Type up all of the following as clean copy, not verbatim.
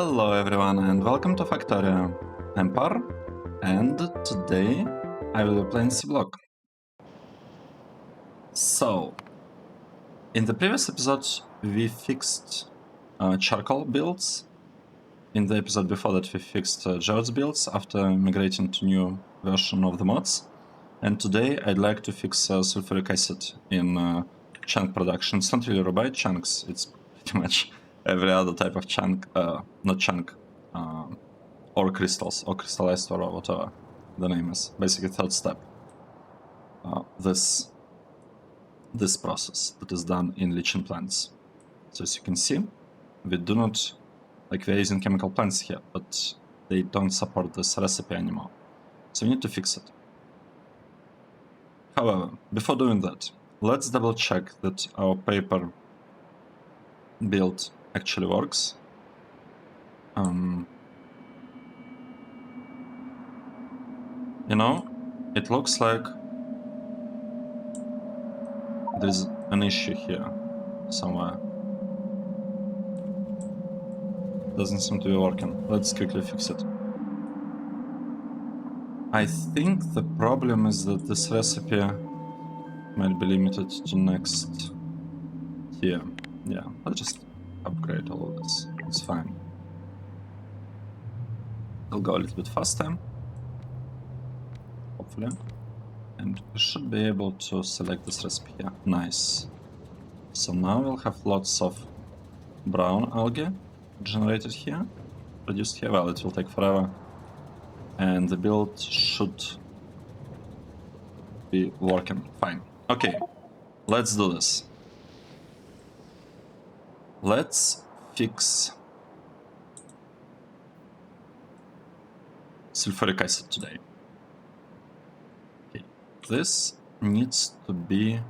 Hello everyone and welcome to Factorio. I'm Par, and today I will be playing Seablock. So, in the previous episode we fixed charcoal builds. In the episode before that we fixed George builds after migrating to new version of the mods. And today I'd like to fix sulfuric acid in chunk production. It's not really robite chunks, it's pretty much every other type of chunk, not chunk, or crystals, or crystallized, or whatever the name is. Basically, third step. This process that is done in leaching plants. So as you can see, we do not, we're using chemical plants here, but they don't support this recipe anymore. So we need to fix it. However, before doing that, let's double check that our paper build actually works. You know, it looks like there's an issue here somewhere. Doesn't seem to be working. Let's quickly fix it. I think the problem is that this recipe might be limited to next tier. Yeah, I'll just upgrade all of this. It's fine. I'll go a little bit faster, hopefully. And we should be able to select this recipe here. Nice. So now we'll have lots of brown algae generated here, produced here. Well, it will take forever. And the build should be working fine. Okay, let's do this. Let's fix sulfuric acid today. Okay, this needs to be...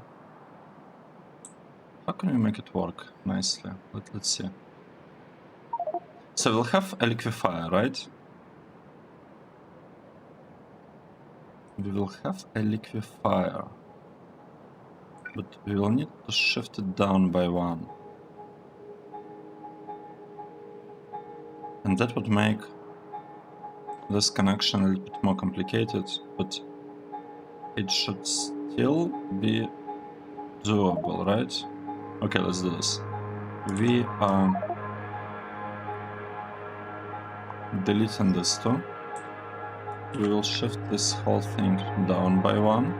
How can we make it work nicely? Let's see. So we'll have a liquefier, right? We will have a liquefier, but we will need to shift it down by 1. And that would make this connection a little bit more complicated, but it should still be doable, right? Okay, let's do this. We are deleting this too. We will shift this whole thing down by 1.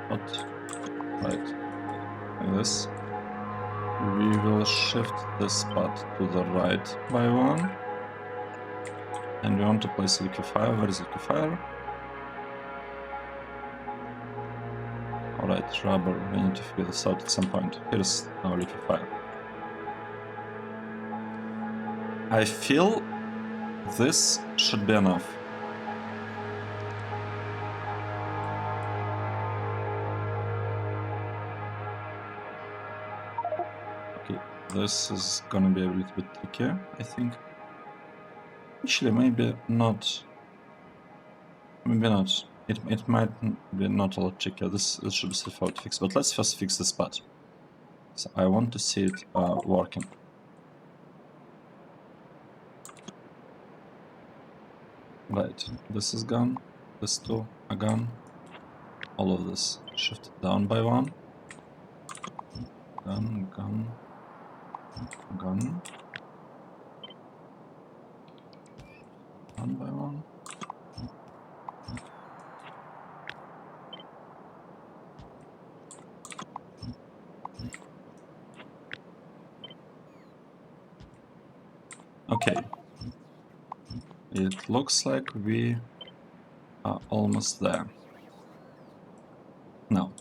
But, right, like this. We will shift this part to the right by 1. And we want to place a liquefier. Where is the liquefier? Alright, rubber. We need to figure this out at some point. Here's our liquefier. I feel this should be enough. Okay, this is gonna be a little bit trickier, I think. Actually, maybe not. Maybe not. It might be not a lot trickier. This should be straightforward to fix. But let's first fix this part. So I want to see it working. Right, this is gone. This two are gone. All of this shifted down by 1. Gone, gone, gone. Down by 1. Okay. It looks like we are almost there. Now,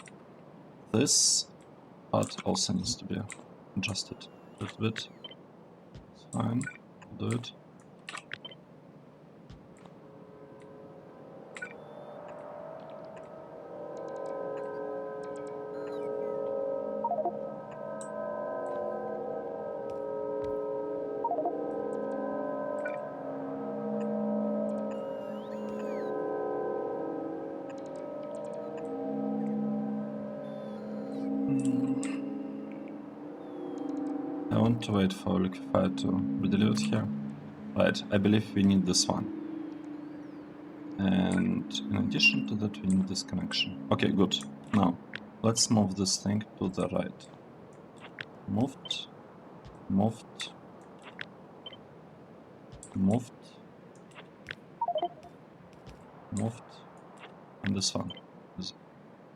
this part also needs to be adjusted a little bit. It's fine, do it. I want to wait for liquefier to be delivered here. Right, I believe we need this one. And in addition to that, we need this connection. Okay, good. Now, let's move this thing to the right. Moved, moved, moved, moved, and this one is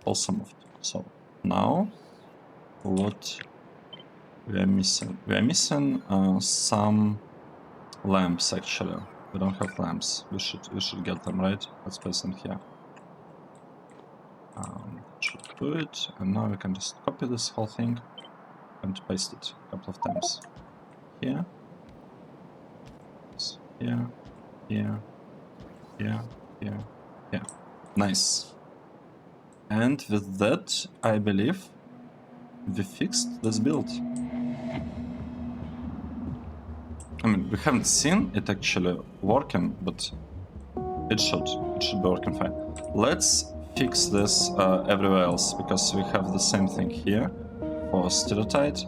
also moved. So now, what we are missing? We are missing some lamps actually. We don't have lamps. We should get them, right? Let's place them here. That should do it. And now we can just copy this whole thing and paste it a couple of times. Here, here, here, here, here, here. Nice. And with that, I believe we fixed this build. I mean, we haven't seen it actually working, but it should be working fine. Let's fix this everywhere else, because we have the same thing here for stereotype,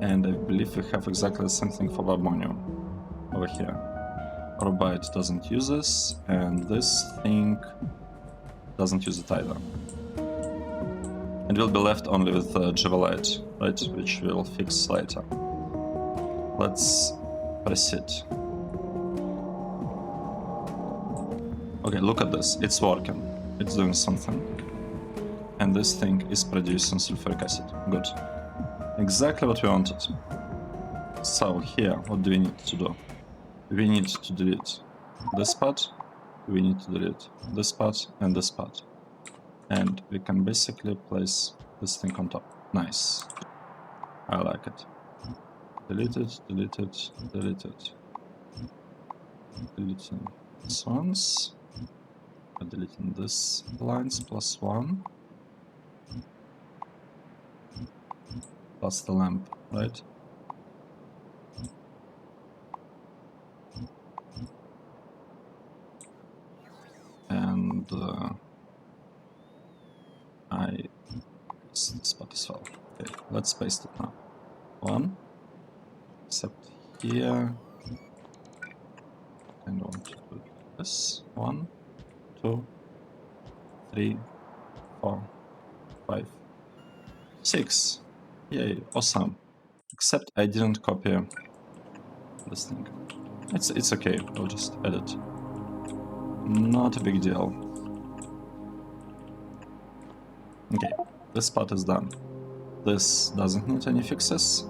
and I believe we have exactly the same thing for ammonium over here. Robite doesn't use this, and this thing doesn't use it either. And we'll be left only with Javelite, right, which we'll fix later. Let's proceed. Okay, look at this, it's working, it's doing something. And this thing is producing sulfuric acid, good. Exactly what we wanted. So here, what do we need to do? We need to delete this part, we need to delete this part and this part. And we can basically place this thing on top. Nice. I like it. Delete it, delete it, delete it. Deleting this ones. Deleting this lines plus 1. Plus the lamp, right? And I missed this part as well. Okay, let's paste it now. 1. Except here. And I want to do this. 1, 2, 3, 4, 5, 6. Yay, awesome. Except I didn't copy this thing. It's okay, I'll just edit. Not a big deal. Okay, this part is done. This doesn't need any fixes.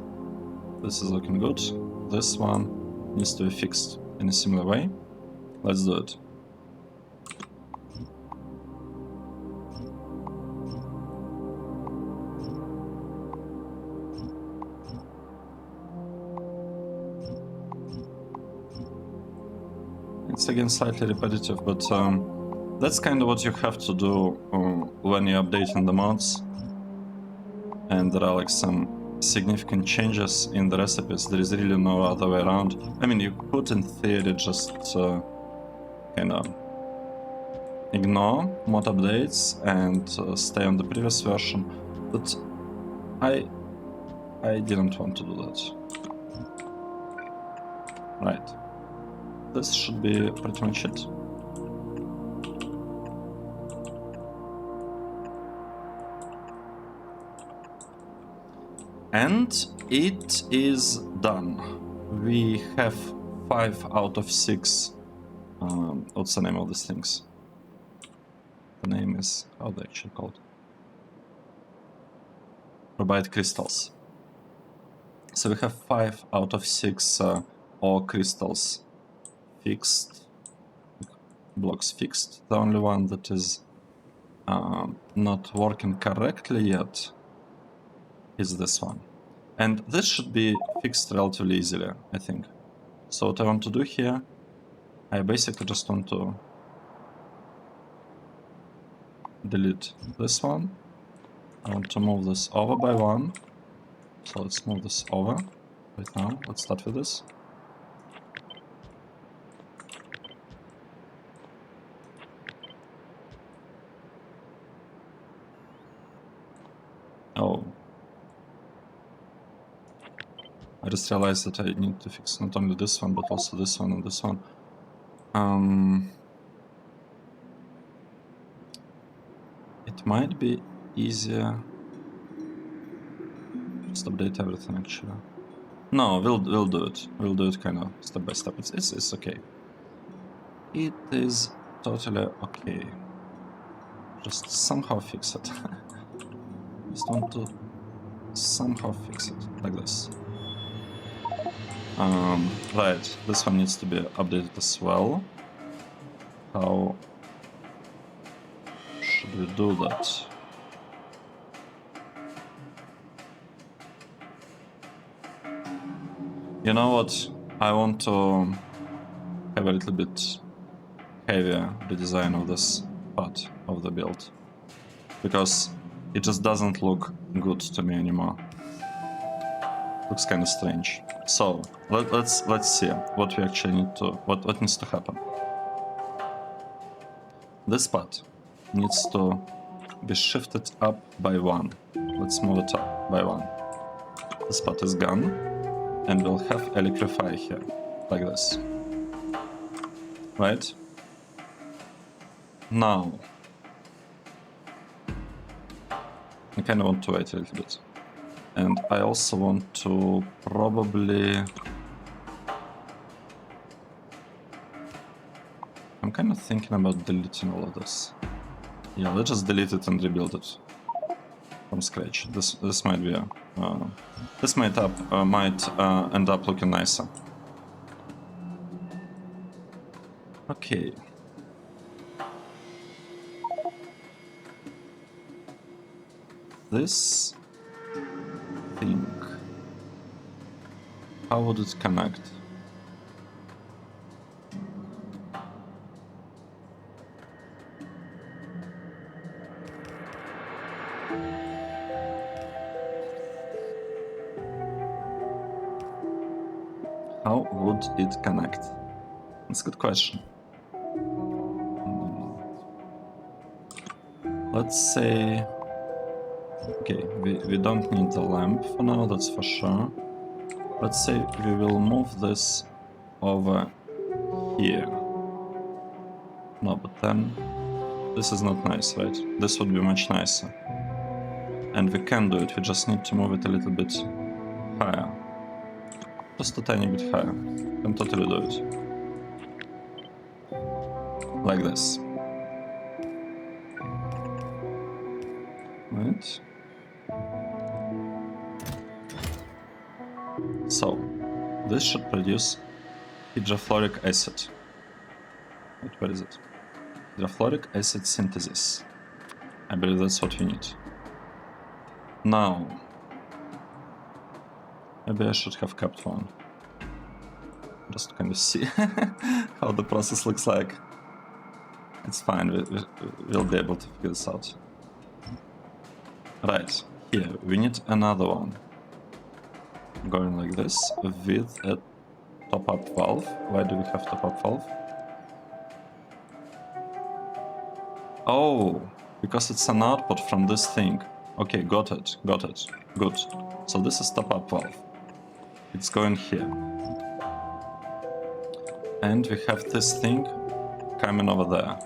This is looking good. This one needs to be fixed in a similar way. Let's do it. It's again slightly repetitive, but that's kind of what you have to do when you're updating the mods. And there are like some significant changes in the recipes. There is really no other way around. I mean, you could in theory just kind of ignore mod updates and stay on the previous version, but I didn't want to do that. Right. This should be pretty much it. And it is done. We have 5 out of 6. What's the name of these things? The name is, how are they actually called? Robite crystals. So we have 5 out of 6 ore crystals fixed. Blocks fixed. The only one that is not working correctly yet is this one. And this should be fixed relatively easily, I think. So what I want to do here, I basically just want to delete this one. I want to move this over by 1. So let's move this over right now. Let's start with this. Oh. I just realized that I need to fix not only this one, but also this one and this one. It might be easier. Just update everything actually. No, we'll do it. We'll do it kind of step by step. It's okay. It is totally okay. Just somehow fix it. Just want to somehow fix it like this. Right, this one needs to be updated as well. How should we do that? You know what? I want to have a little bit heavier the design of this part of the build, because it just doesn't look good to me anymore. Looks kind of strange. So let's see what we actually need to what needs to happen. This part needs to be shifted up by 1. Let's move it up by 1. This part is gone, and we'll have a liquefier here, like this. Right? Now, I kind of want to wait a little bit. And I also want to probably... I'm kind of thinking about deleting all of this. Yeah, let's just delete it and rebuild it from scratch. This might be this might end up looking nicer. Okay. This thing, how would it connect? How would it connect? That's a good question. Let's say... Okay, we don't need the lamp for now, that's for sure. Let's say we will move this over here. No, but then this is not nice, right? This would be much nicer. And we can do it, we just need to move it a little bit higher. Just a tiny bit higher. We can totally do it. Like this. Right? So, this should produce hydrofluoric acid. Wait, where is it? Hydrofluoric acid synthesis. I believe that's what we need. Now, maybe I should have kept one. Just to kind of see how the process looks like. It's fine, we'll be able to figure this out. Right, here, we need another one. Going like this, with a top-up valve. Why do we have top-up valve? Oh, because it's an output from this thing. Okay, got it, good. So this is top-up valve. It's going here. And we have this thing coming over there.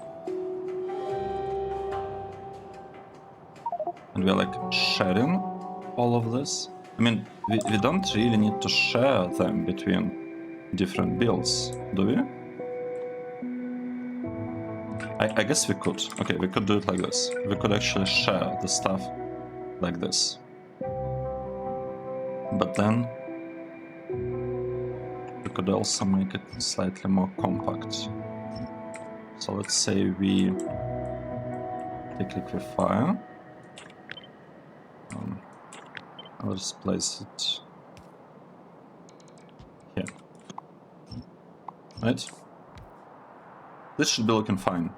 And we're like sharing all of this. I mean, we don't really need to share them between different builds, do we? I guess we could. Okay, we could do it like this. We could actually share the stuff like this. But then we could also make it slightly more compact. So let's say we take liquefier. I'll just place it here. Right? This should be looking fine.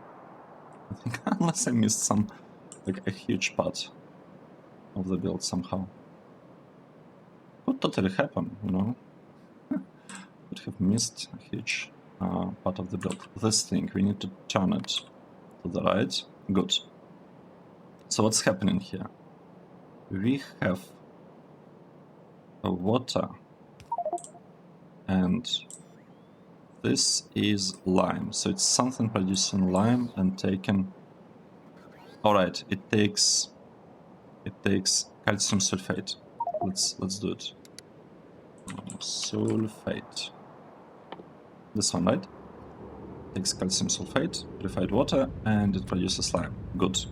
I think, unless I missed some, like a huge part of the build somehow. Could totally happen, you know? Could have missed a huge part of the build. This thing, we need to turn it to the right. Good. So what's happening here? We have a water and this is lime. So it's something producing lime and taking. All right, it takes calcium sulfate. Let's do it. Sulfate. This one, right? Takes calcium sulfate, purified water, and it produces lime. Good.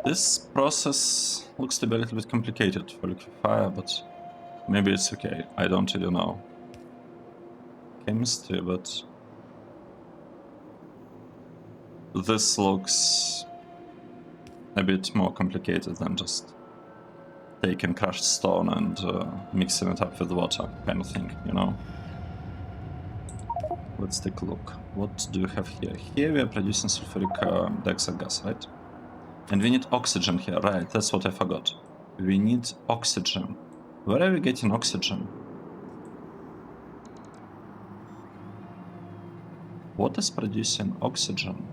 This process looks to be a little bit complicated for liquefier, but maybe it's okay. I don't really know chemistry, but this looks a bit more complicated than just taking crushed stone and mixing it up with water kind of thing, you know? Let's take a look. What do we have here? Here we are producing sulfuric dioxide gas, right? And we need oxygen here, right? That's what I forgot. We need oxygen. Where are we getting oxygen? What is producing oxygen?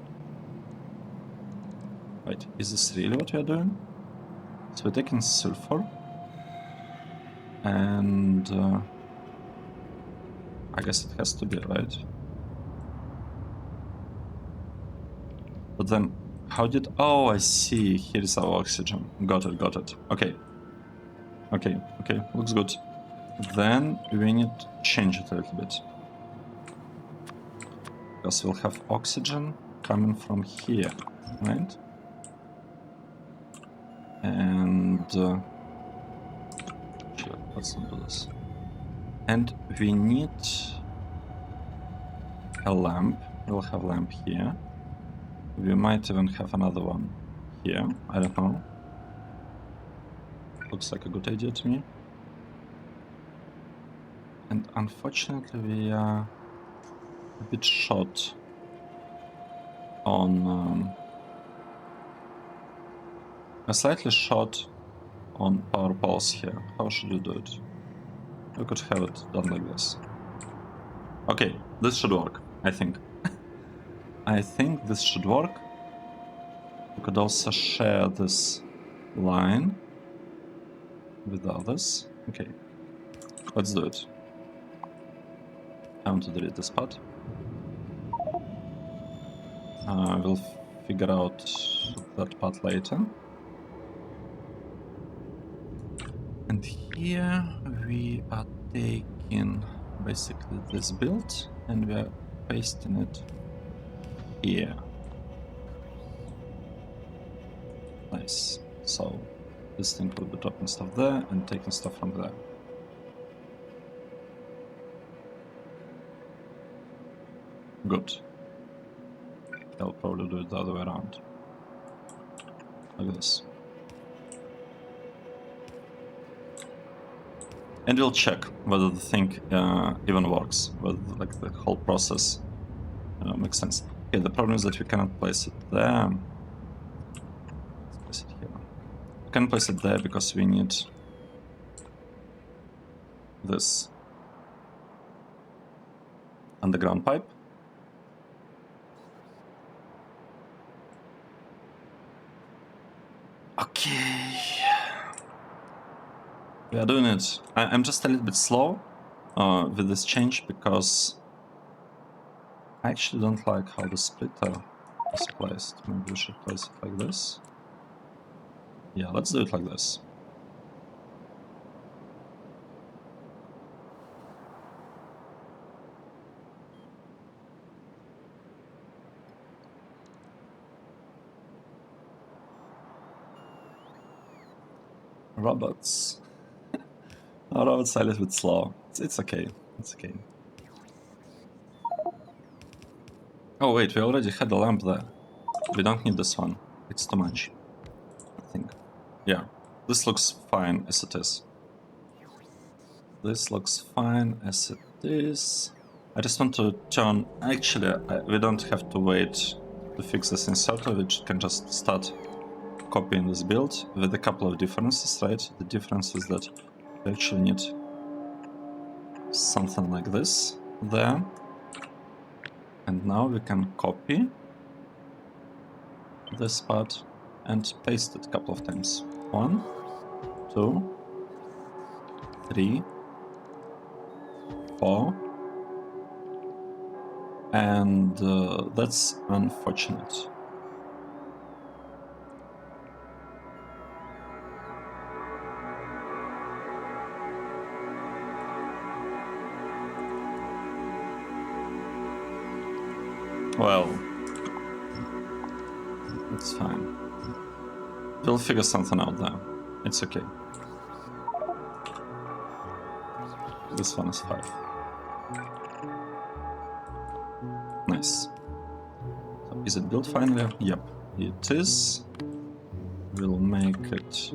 Wait, is this really what we are doing? So we're taking sulfur and I guess it has to be, right? But then how did... Oh, I see. Here is our oxygen. Got it, got it. Okay. Okay, okay. Looks good. Then we need to change it a little bit. Because we'll have oxygen coming from here, right? And... sure, let's not do this. And we need a lamp. We'll have a lamp here. We might even have another one here. I don't know. Looks like a good idea to me. And unfortunately we are a bit short on... slightly short on power poles here. How should we do it? We could have it done like this. Okay, this should work, I think. I think this should work. We could also share this line with the others. Okay, let's do it. I want to delete this part. We'll figure out that part later. And here we are taking basically this build and we are pasting it here. Nice. So this thing will be dropping stuff there and taking stuff from there. Good. I'll probably do it the other way around. Like this. And we'll check whether the thing even works, whether like the whole process makes sense. Okay, the problem is that we cannot place it there. Let's place it here. We can't place it there because we need this underground pipe. Okay. We are doing it. I'm just a little bit slow with this change because I actually don't like how the splitter is placed. Maybe we should place it like this. Yeah, let's do it like this. Robots. No, robots are a little bit slow. It's okay. It's okay. Oh wait, we already had a lamp there. We don't need this one. It's too much, I think. Yeah, this looks fine as it is. This looks fine as it is. I just want to turn... Actually, we don't have to wait to fix this inserter. We can just start copying this build with a couple of differences, right? The difference is that we actually need something like this there. And now we can copy this part and paste it a couple of times. 1, 2, 3, 4, and that's unfortunate. Well, it's fine. We'll figure something out there. It's okay. This one is 5. Nice. So is it built finally? Yep, it is. We'll make it...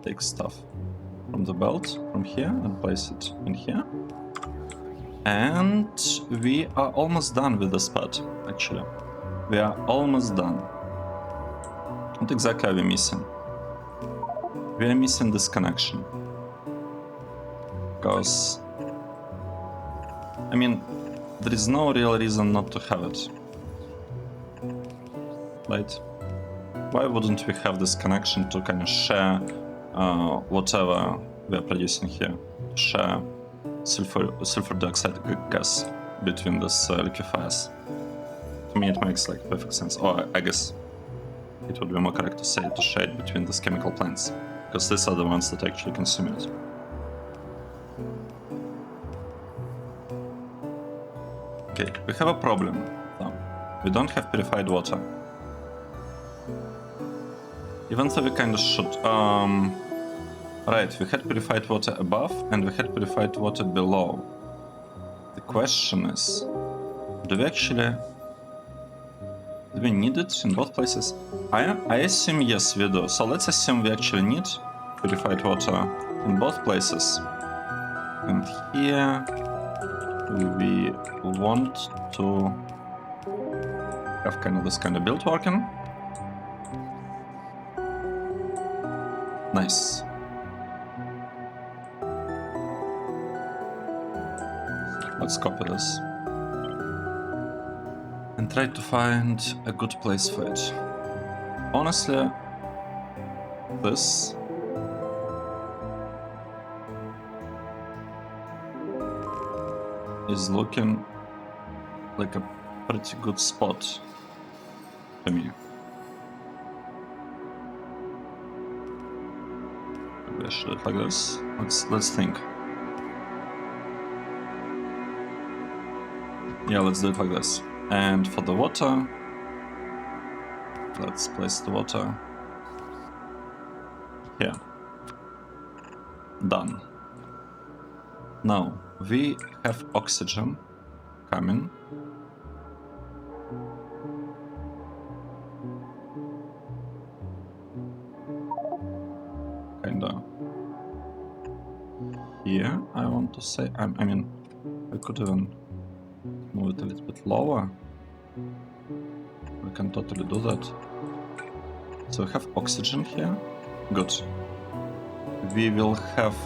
Take stuff from the belt, from here, and place it in here. And we are almost done with this part, actually. We are almost done. What exactly are we missing? We are missing this connection. Because... I mean, there is no real reason not to have it. Right? Why wouldn't we have this connection to kind of share whatever we are producing here? Share sulfur dioxide gas between these liquefiers. To me it makes like perfect sense. Or I guess it would be more correct to say to share it between these chemical plants, because these are the ones that actually consume it. Okay, we have a problem though. We don't have purified water. Even though we kind of should. Right, we had purified water above and we had purified water below. The question is, do we need it in both places? I assume yes, we do. So let's assume we actually need purified water in both places. And here we want to have kind of this kind of build working. Nice. Let's copy this and try to find a good place for it. Honestly, this is looking like a pretty good spot to me. Maybe I should do it like this. Let's think. Yeah, let's do it like this. And for the water, let's place the water here. Done. Now, we have oxygen coming. Kinda. Here, I want to say, I mean, I could even move it a little bit lower. We can totally do that. So we have oxygen here. Good. We will have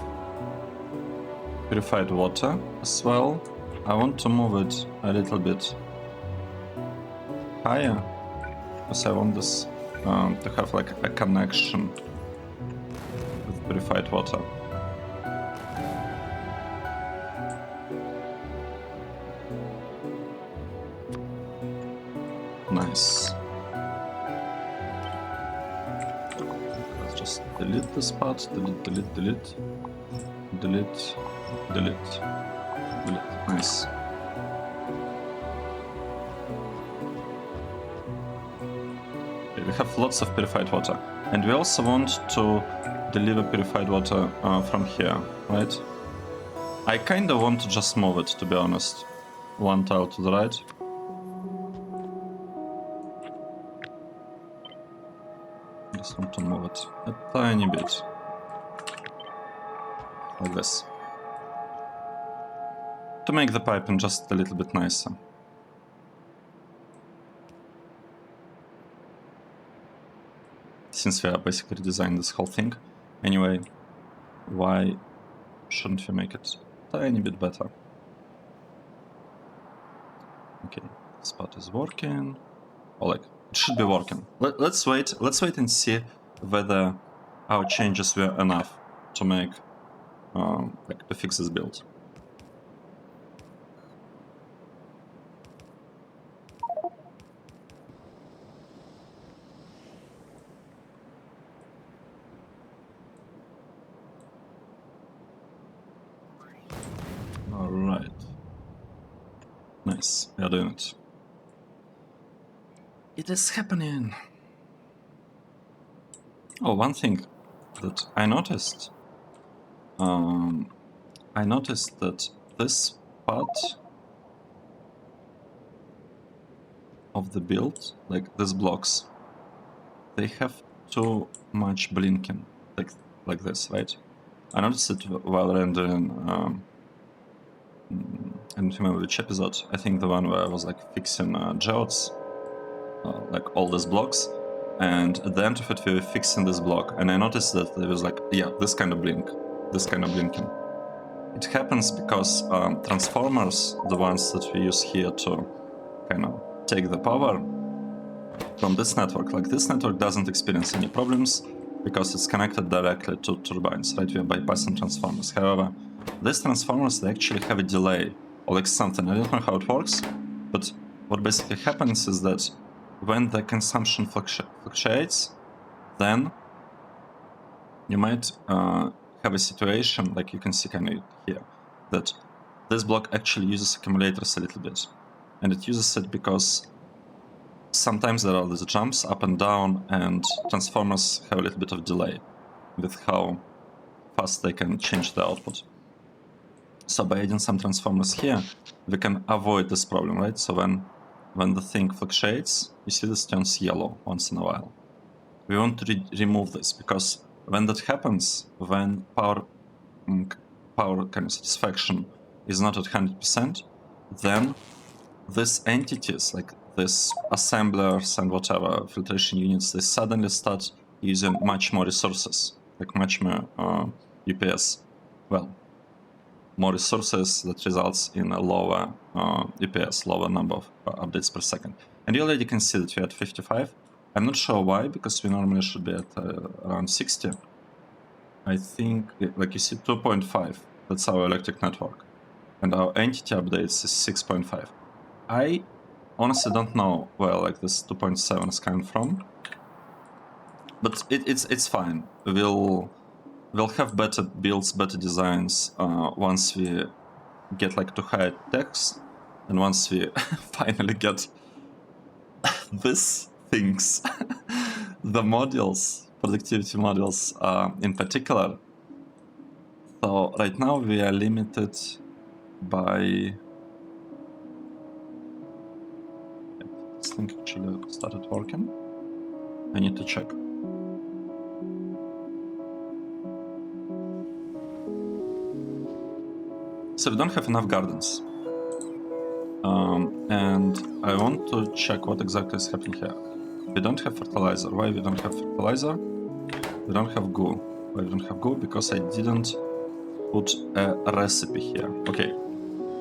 purified water as well. I want to move it a little bit higher, because I want this to have like a connection with purified water. Nice. Let's just delete this part, delete. Nice. Okay, we have lots of purified water. And we also want to deliver purified water from here, right? I kinda want to just move it, to be honest. One tile to the right. Just want to move it a tiny bit. Like this. To make the piping just a little bit nicer. Since we are basically redesigning this whole thing. Anyway, why shouldn't we make it a tiny bit better? Okay, this part is working. Or like, it should be working. Let's wait and see whether our changes were enough to make, like, to fix this build. Alright. Nice, we are doing it. It is happening! Oh, one thing that I noticed. I noticed that this part of the build, like these blocks, they have too much blinking, like this, right? I noticed it while rendering, I don't remember which episode. I think the one where I was like fixing geodes, like all these blocks, and at the end of it we were fixing this block, and I noticed that there was like, yeah, this kind of blinking. It happens because transformers, the ones that we use here to kind of take the power from this network, like this network doesn't experience any problems because it's connected directly to turbines, right? We are bypassing transformers. However, these transformers, they actually have a delay or like something. I don't know how it works, but what basically happens is that when the consumption fluctuates, then you might have a situation, like you can see kind of here, that this block actually uses accumulators a little bit. And it uses it because sometimes there are these jumps up and down, and transformers have a little bit of delay with how fast they can change the output. So by adding some transformers here, we can avoid this problem, right? So when the thing fluctuates, you see this turns yellow once in a while. We want to remove this, because when that happens, when power kind of satisfaction is not at 100%, then these entities, like these assemblers and whatever filtration units, they suddenly start using much more resources, like much more UPS. Well, more resources that results in a lower UPS, lower number of updates per second. And you already can see that we're at 55. I'm not sure why, because we normally should be at around 60. I think, like you see, 2.5. That's our electric network. And our entity updates is 6.5. I honestly don't know where like this 2.7 is coming from, but it's fine. We'll have better builds, better designs once we get like to higher text, and once we finally get these things, the modules, productivity modules in particular. So right now we are limited by... This thing actually started working. I need to check. So we don't have enough gardens. And I want to check what exactly is happening here. We don't have fertilizer. Why we don't have fertilizer? We don't have goo. Why we don't have goo? Because I didn't put a recipe here. Okay,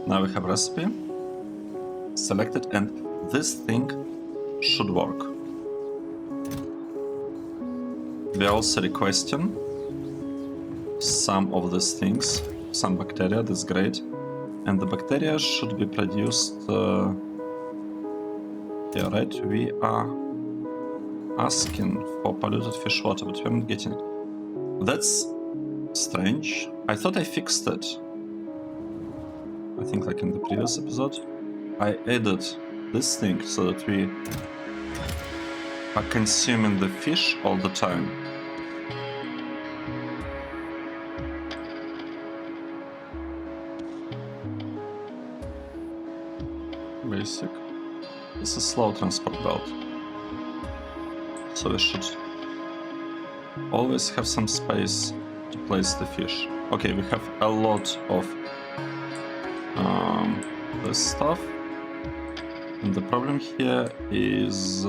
now we have recipe selected, and this thing should work. We are also requesting some of these things, some bacteria, that's great. And the bacteria should be produced... yeah, right? We are asking for polluted fish water, but we're not getting it. That's strange. I thought I fixed it. I think like in the previous episode. I added this thing so that we are consuming the fish all the time. Basic. This is slow transport belt. So we should always have some space to place the fish. Okay, we have a lot of this stuff. And the problem here is...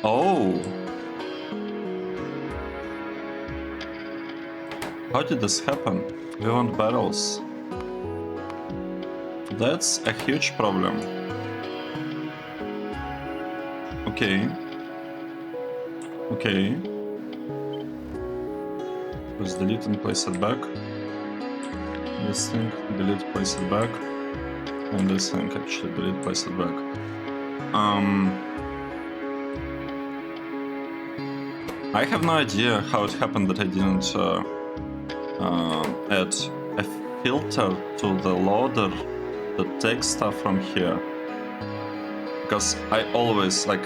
Oh! How did this happen? We want barrels. That's a huge problem. Okay. Okay. Let's delete and place it back. This thing, delete, place it back. And this thing, actually, delete, place it back. I have no idea how it happened that I didn't add a filter to the loader that takes stuff from here. Because I always, like,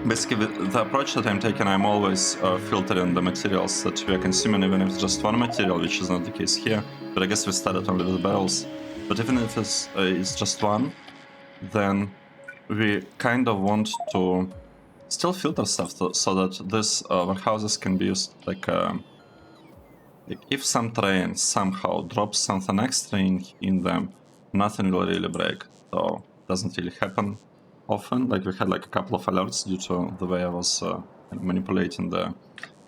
basically the approach that I'm taking, I'm always filtering the materials that we are consuming, even if it's just one material, which is not the case here. But I guess we started only with barrels. But even if it's just one, then we kind of want to still filter stuff so that this warehouses can be used like if some train somehow drops something extra in them, nothing will really break. So it doesn't really happen often. Like we had like a couple of alerts due to the way I was manipulating the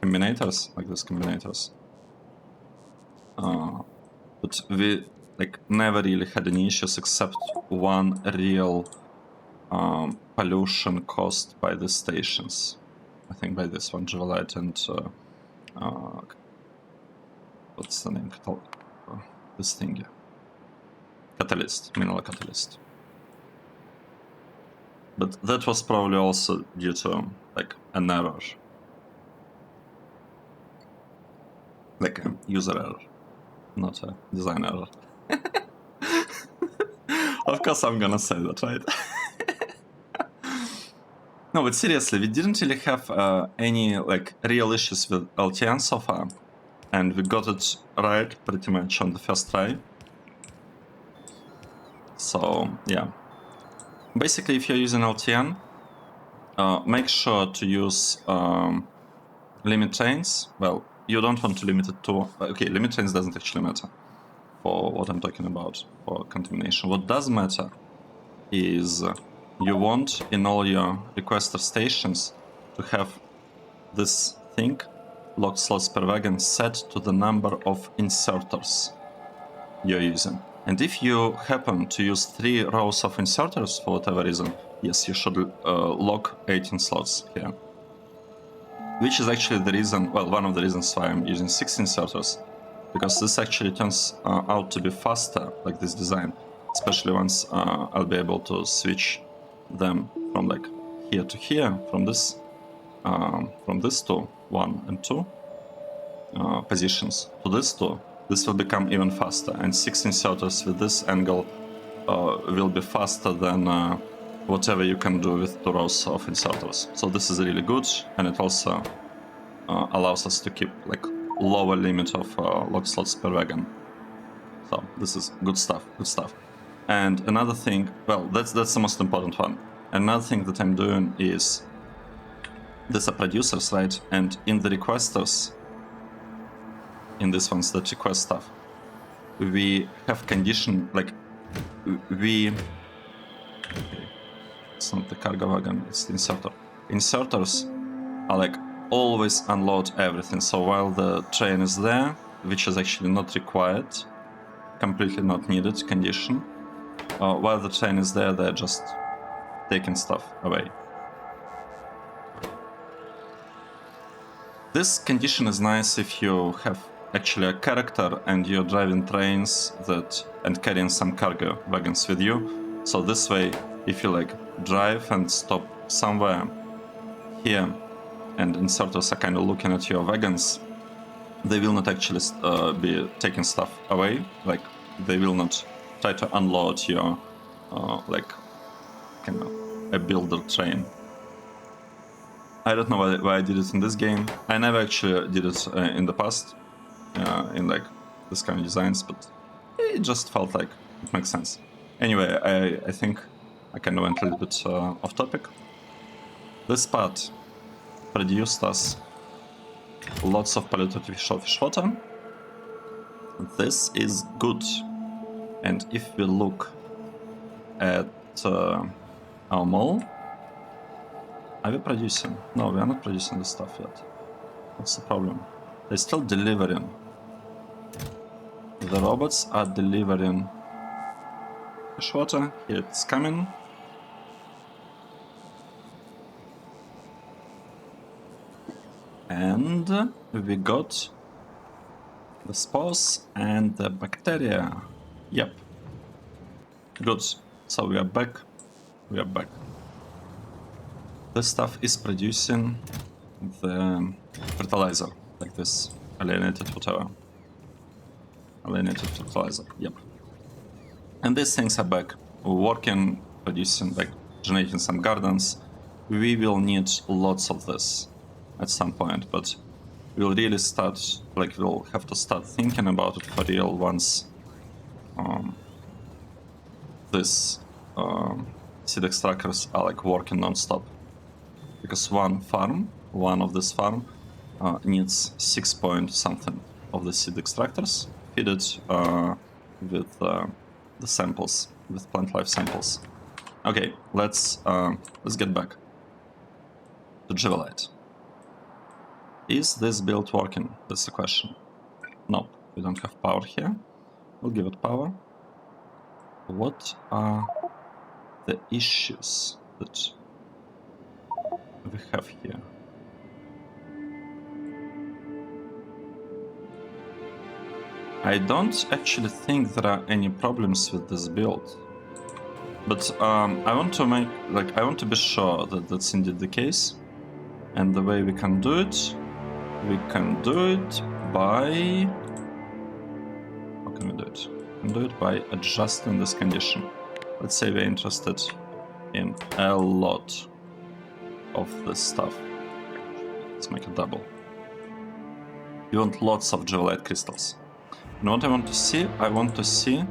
combinators, like these combinators. But we like never really had any issues except one real pollution caused by the stations. I think by this one, Jewelite and what's the name? This thing. Catalyst, mineral catalyst. But that was probably also due to like an error. Like a user error, not a design error. Of course I'm gonna say that, right? No, but seriously, we didn't really have any like real issues with LTN so far. And we got it right pretty much on the first try. So, yeah. Basically, if you're using LTN, make sure to use limit trains. Well, you don't want to limit it to... Okay, limit trains doesn't actually matter for what I'm talking about, for contamination. What does matter is you want in all your requester stations to have this thing, locked slots per wagon, set to the number of inserters you're using. And if you happen to use 3 rows of inserters for whatever reason, yes, you should lock 18 slots here. Which is actually the reason, well, one of the reasons why I'm using 6 inserters. Because this actually turns out to be faster, like this design. Especially once I'll be able to switch them from like here to here, from this to 1 and 2 positions to this 2. This will become even faster, and 6 inserters with this angle will be faster than whatever you can do with 2 rows of inserters. So this is really good, and it also allows us to keep like lower limit of lock slots per wagon. So this is good stuff, good stuff. And another thing, well, that's the most important one. Another thing that I'm doing is these are producers, right? And in the requesters, in these ones that request stuff, we have condition like we. Okay, it's not the cargo wagon; it's the inserter. Inserters are like always unload everything. So while the train is there, which is actually not required, completely not needed condition. While the train is there, they're just taking stuff away. This condition is nice if you have actually a character and you're driving trains that and carrying some cargo wagons with you. So this way, if you like drive and stop somewhere here and inserters are kind of looking at your wagons, they will not actually be taking stuff away. Like they will not try to unload your like kind of a builder train. I don't know why I did it in this game. I never actually did it in the past, in like this kind of designs, but it just felt like it makes sense. Anyway, I think I kind of went a little bit off topic. This part produced us lots of polluted fish water. This is good. And if we look at our mall, Are we producing? No, we are not producing the stuff yet. What's the problem? They're still delivering. The robots are delivering fresh water. Here it's coming. And we got the spores and the bacteria. Yep. Good. So we are back. We are back. This stuff is producing the fertilizer, like this alienated whatever. Alienated fertilizer. Yep. And these things are back. Working, producing, like generating some gardens. We will need lots of this at some point, but we'll really start, like we'll have to start thinking about it for real once this seed extractors are like working non-stop. Because one of this farm needs 6 point something of the seed extractors, feed it with the samples, with plant life samples. Okay, let's get back to Jivalite. Is this build working? That's the question. Nope, we don't have power here. We'll give it power. What are the issues that we have here? I don't actually think there are any problems with this build, but I want to be sure that that's indeed the case. And the way we can do it by... How can we do it? We can do it by adjusting this condition. Let's say we're interested in a lot of this stuff. Let's make it double. You want lots of Jivalite crystals. And what I want to see? I want to see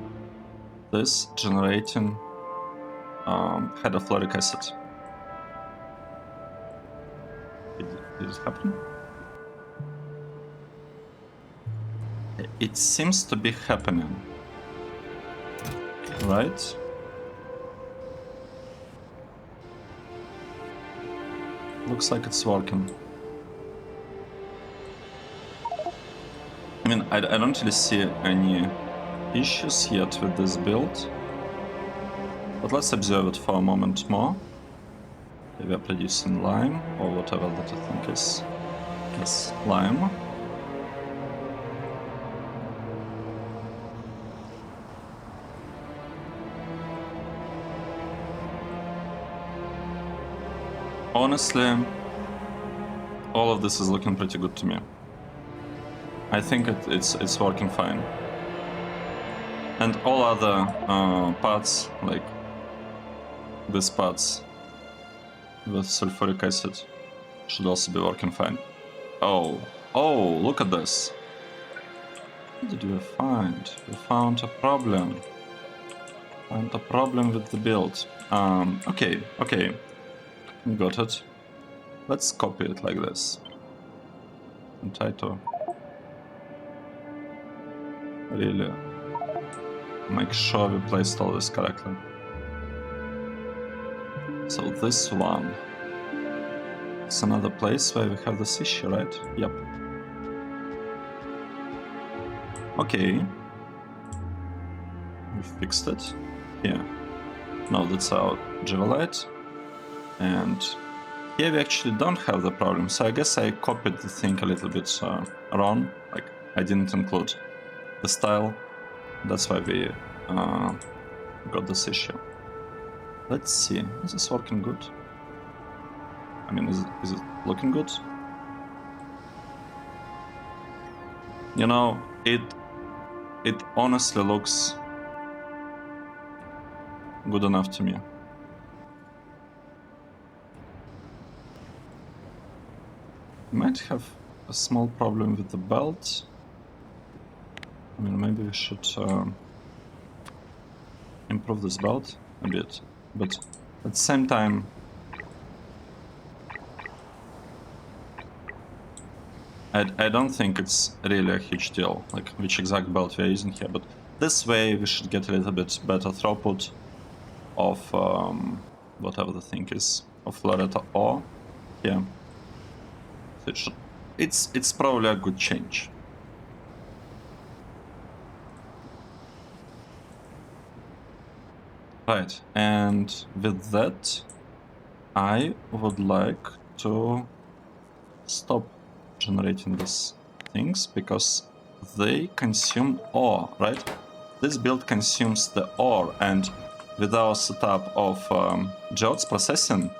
this generating hydrofluoric acid. Did it happen? It seems to be happening. Right? Looks like it's working. I mean, I don't really see any issues yet with this build. But let's observe it for a moment more. We are producing lime, or whatever that I think is. Yes, lime. Honestly, all of this is looking pretty good to me. I think it's working fine. And all other parts, like these parts with sulfuric acid, should also be working fine. Oh, look at this. What did we find? We found a problem. Found a problem with the build. Okay. Got it. Let's copy it like this. And try to really make sure we placed all this correctly. So this one. It's another place where we have this issue, right? Yep. Okay. We fixed it. Here. No, that's our Jivalite. And here we actually don't have the problem, so I guess I copied the thing a little bit wrong. Like, I didn't include the style. That's why we got this issue. Let's see, is this working good? I mean, is it looking good? You know, it honestly looks good enough to me. Might have a small problem with the belt. I mean, maybe we should improve this belt a bit, but at the same time, I don't think it's really a huge deal, like which exact belt we are using here, but this way we should get a little bit better throughput of whatever the thing is, of Floretta ore. here. So it's probably a good change. Right, and with that, I would like to stop generating these things because they consume ore, right? This build consumes the ore, and with our setup of geodes processing,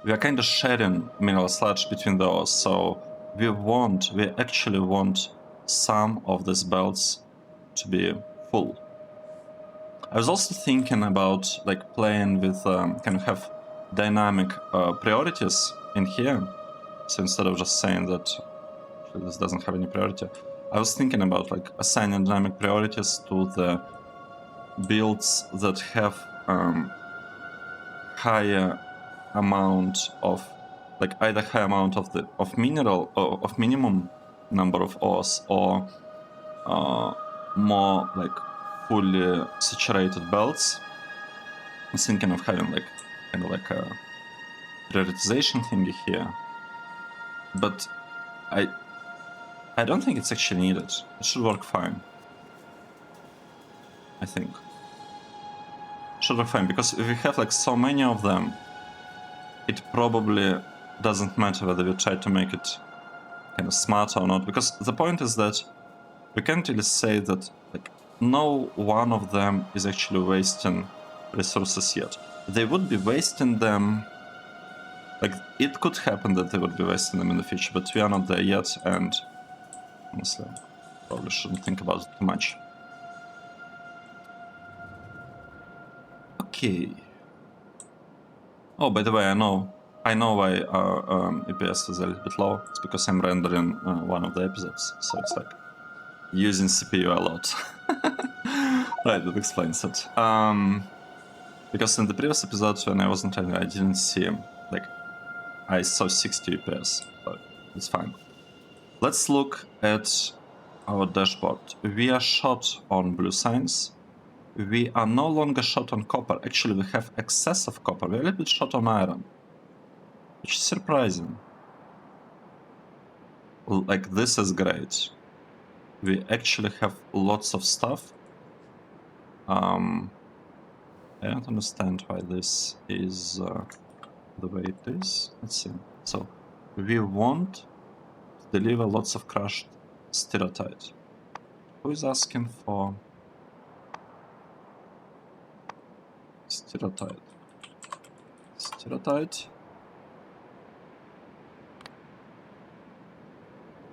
we are kind of sharing mineral sludge between those, so we actually want some of these belts to be full. I was also thinking about like playing with kind of have dynamic priorities in here. So instead of just saying that this doesn't have any priority, I was thinking about like assigning dynamic priorities to the builds that have higher amount of like either high amount of mineral or of minimum number of ores or more like fully saturated belts. I was thinking of having like kind of like a prioritization thingy here, but I don't think it's actually needed. It should work fine. I think it should work fine because if we have like so many of them, it probably doesn't matter whether we try to make it kind of smart or not, because the point is that we can't really say that like no one of them is actually wasting resources yet. They would be wasting them, like it could happen that they would be wasting them in the future, but we are not there yet, and honestly probably shouldn't think about it too much. Okay. Oh, by the way, I know why EPS is a little bit low. It's because I'm rendering one of the episodes, so it's like using CPU a lot. Right, that explains it. Because in the previous episodes when I wasn't rendering, I didn't see like I saw 60 FPS, but it's fine. Let's look at our dashboard. We are short on blue signs. We are no longer short on copper. Actually, we have excess of copper. We're a little bit short on iron, which is surprising. Like, this is great. We actually have lots of stuff. I don't understand why this is the way it is. Let's see. So, we want to deliver lots of crushed stirotite. Who is asking for stirotite? Stirotite.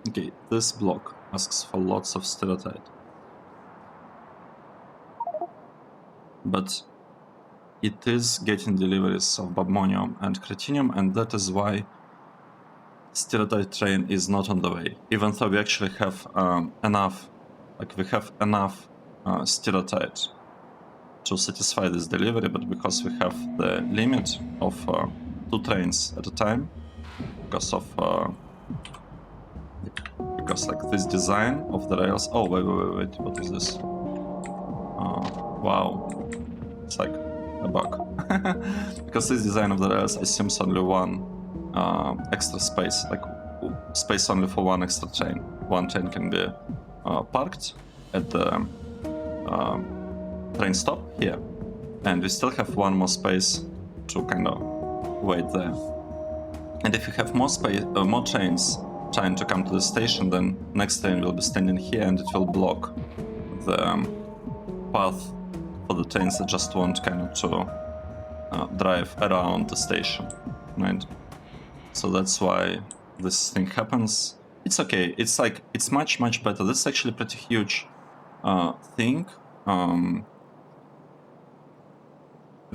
Okay, this block asks for lots of stirotite. But it is getting deliveries of badmonium and cretinium, and that is why stirotite train is not on the way. Even though we actually have enough, like we have enough stirotite to satisfy this delivery, but because we have the limit of 2 trains at a time, because of like this design of the rails. Oh, wait, what is this? Wow, it's like a bug. Because this design of the rails assumes only one extra space, like space only for one extra train. One train can be parked at the train stop here, and we still have one more space to kind of wait there. And if you have more space, more trains trying to come to the station, then next train will be standing here, and it will block the path for the trains that just want kind of to drive around the station, right? So that's why this thing happens. It's okay. It's like it's much better. This is actually a pretty huge thing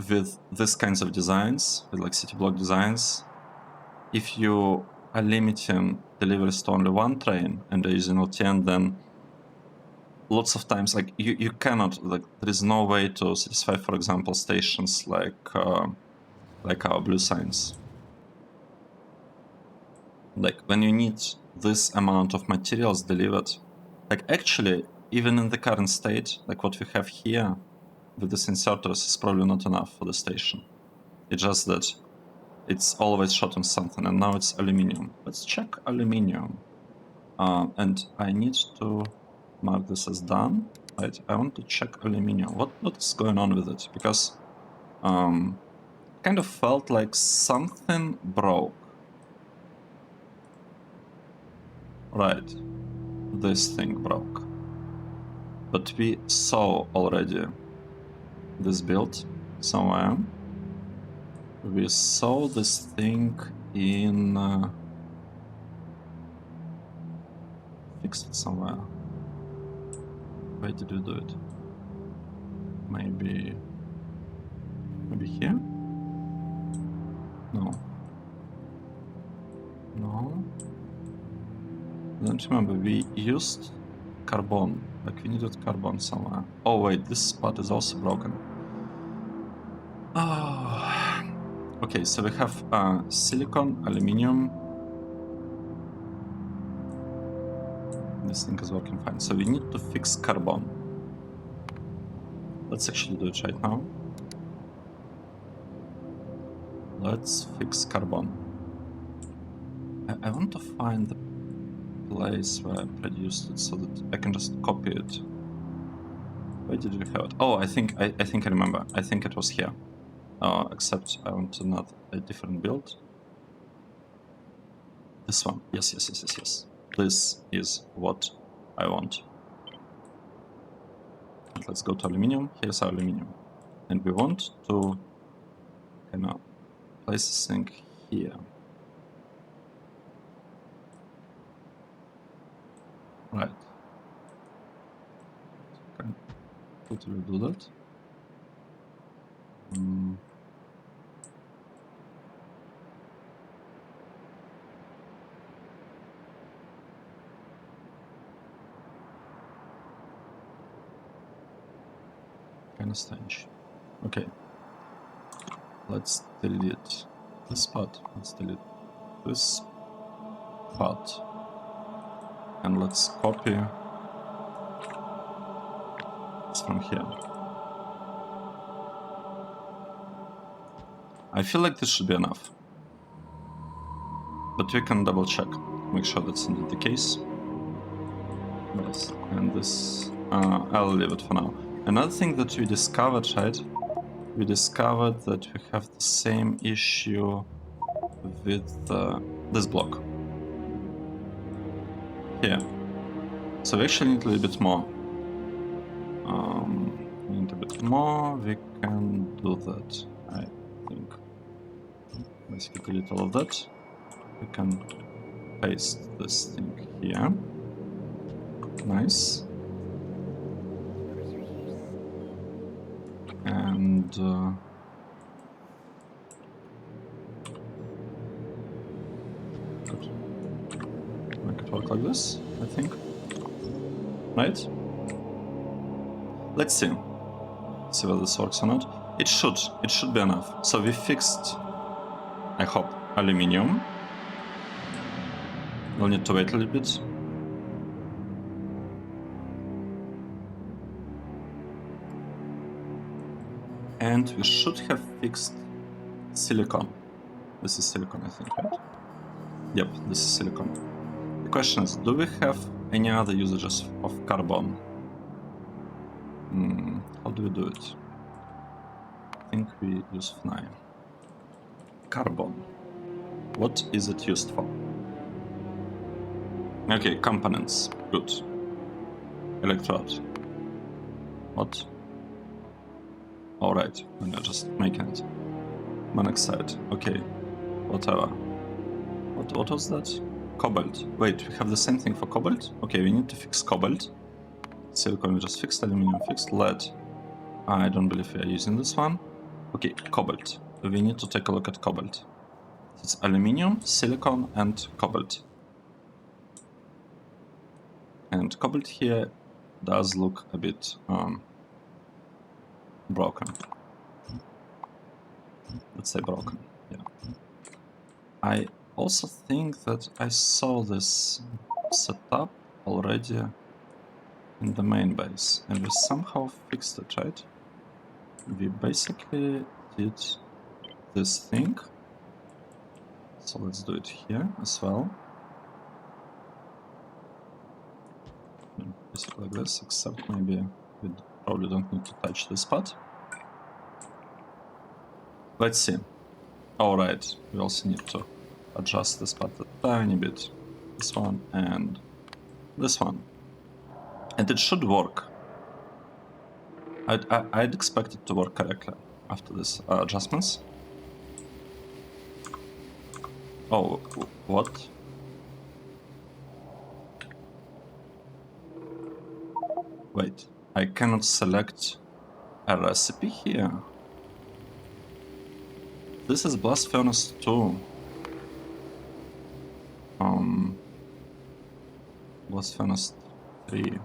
with these kinds of designs, with like city block designs. If you are limiting deliveries to only one train and they're using LTN, then lots of times like you cannot, like there is no way to satisfy, for example, stations like our blue signs. Like when you need this amount of materials delivered, like actually even in the current state, like what we have here with these inserters is probably not enough for the station. It's just that it's always shot on something, and now it's aluminium. Let's check aluminium. And I need to mark this as done, right? I want to check aluminium. What is going on with it? Because kind of felt like something broke. Right, this thing broke. But we saw already this build somewhere. We saw this thing in... fixed it somewhere. Where did we do it? Maybe here? No. No. I don't remember. We used carbon. Like, we needed carbon somewhere. Oh wait, this spot is also broken. Oh. Okay, so we have silicon, aluminium. This thing is working fine. So we need to fix carbon. Let's actually do it right now. Let's fix carbon. I want to find the place where I produced it so that I can just copy it. Where did we have it? Oh, I think I remember. I think it was here. Except I want a different build. This one. Yes. This is what I want. And let's go to aluminium. Here's our aluminium. And we want to place this thing here. Right. Can totally do that. Kind of strange. Okay. Let's delete this part. Let's delete this part. And let's copy this from here. I feel like this should be enough. But we can double check, make sure that's indeed the case. Yes, and this, I'll leave it for now. Another thing that we discovered, right? We discovered that we have the same issue with this block here. So we actually need a little bit more. We need a bit more. We can do that, I think. Basically delete all of that. We can paste this thing here. Nice. And make it work like this, I think. Right? Let's see. See whether this works or not. It should be enough. So we fixed, I hope, aluminium. We'll need to wait a little bit. And we should have fixed silicon. This is silicon, I think, right? Yep, this is silicon. The question is, do we have any other usages of carbon? How do we do it? I think we use FNI. Carbon. What is it used for? Okay, components. Good. Electrode. What? Alright, and I'm just making it. Monoxide. Okay. Whatever. What was that? Cobalt. Wait, we have the same thing for cobalt? Okay, we need to fix cobalt. Silicon we just fixed, aluminum fixed, lead. I don't believe we are using this one. Okay, cobalt. We need to take a look at cobalt. It's aluminium, silicon, and cobalt. And cobalt here does look a bit broken. Let's say broken, yeah. I also think that I saw this setup already in the main base, and we somehow fixed it, right? We basically did this thing, So let's do it here as well. Basically like this, except maybe we probably don't need to touch this part. Let's see. Alright, we also need to adjust this part a tiny bit. This one and this one. And it should work. I'd expect it to work correctly after this adjustments. Oh, what? Wait, I cannot select a recipe here. This is Blast Furnace 2. Blast Furnace 3.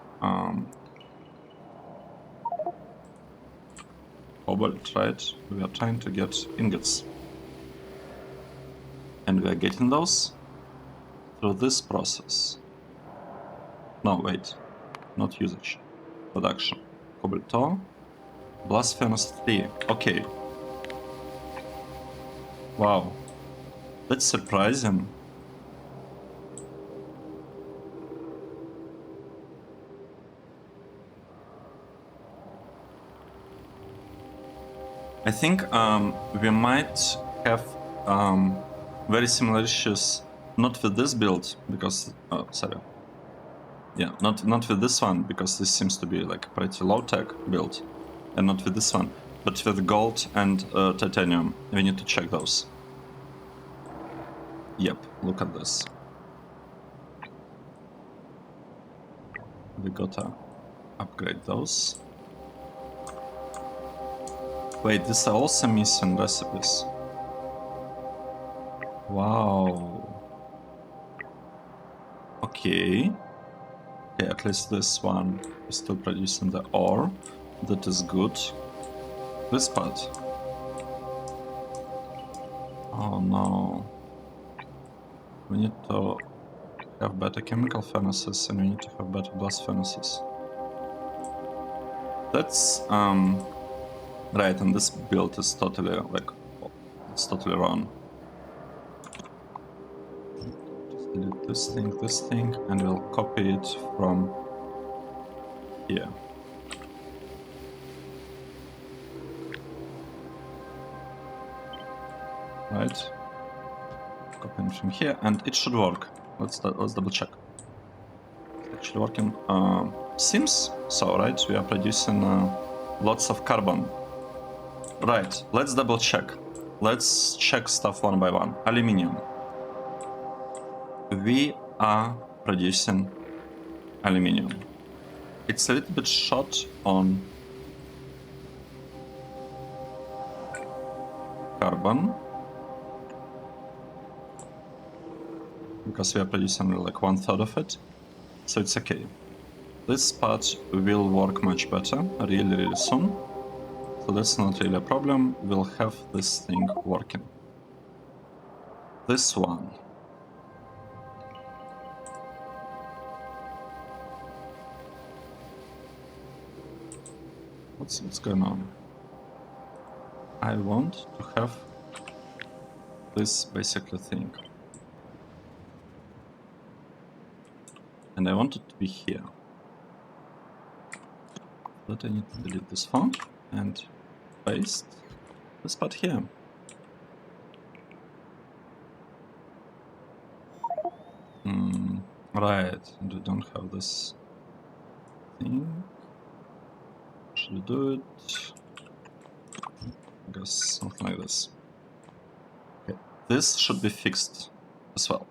Cobalt, right? We are trying to get ingots. And we are getting those through this process. No, wait. Not usage. Production. Cobalt ore. Blast Furnace 3. Okay. Wow. That's surprising. I think we might have very similar issues, not with this build, because... Oh, sorry. Yeah, not with this one, because this seems to be like a pretty low-tech build. And not with this one, but with gold and titanium. We need to check those. Yep, look at this. We gotta upgrade those. Wait, these are also missing recipes. Wow. Okay. Okay, at least this one is still producing the ore. That is good. This part. Oh no. We need to have better chemical furnaces and we need to have better blast furnaces. That's right, and this build is totally like it's totally wrong. Just delete this thing, and we'll copy it from here. Right. Copying from here, and it should work. Let's double check. It's actually working. Seems so, right? We are producing lots of carbon. Right, let's double check. Let's check stuff one by one. Aluminium. We are producing aluminium. It's a little bit short on carbon, because we are producing like 1/3 of it, so it's okay. This part will work much better really soon, so that's not really a problem. We'll have this thing working. This one. What's going on? I want to have this basically thing. And I want it to be here. But I need to delete this font and paste this part here. Right, and we don't have this thing. Should we do it? I guess something like this. Okay, this should be fixed as well.